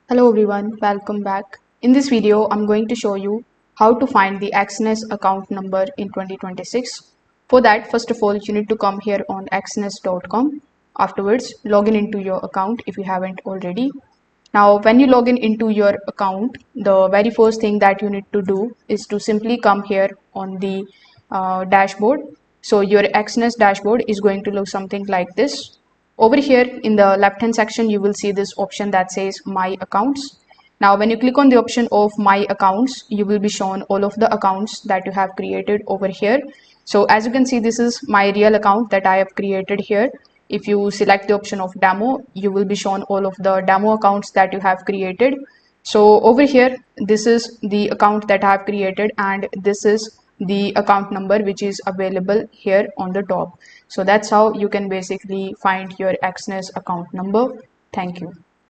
Hello everyone, welcome back. In this video, I'm going to show you how to find the Exness account number in 2026. For that, first of all, you need to come here on exness.com. Afterwards, log in into your account if you haven't already. Now, when you log in into your account, the very first thing that you need to do is to simply come here on the dashboard. So your Exness dashboard is going to look something like this. Over here in the left hand section, you will see this option that says My Accounts. Now, when you click on the option of My Accounts, you will be shown all of the accounts that you have created over here. So as you can see, this is my real account that I have created here. If you select the option of demo, you will be shown all of the demo accounts that you have created. So over here, this is the account that I have created, and this is the account number which is available here on the top. So that's how you can basically find your Exness account number. Thank you.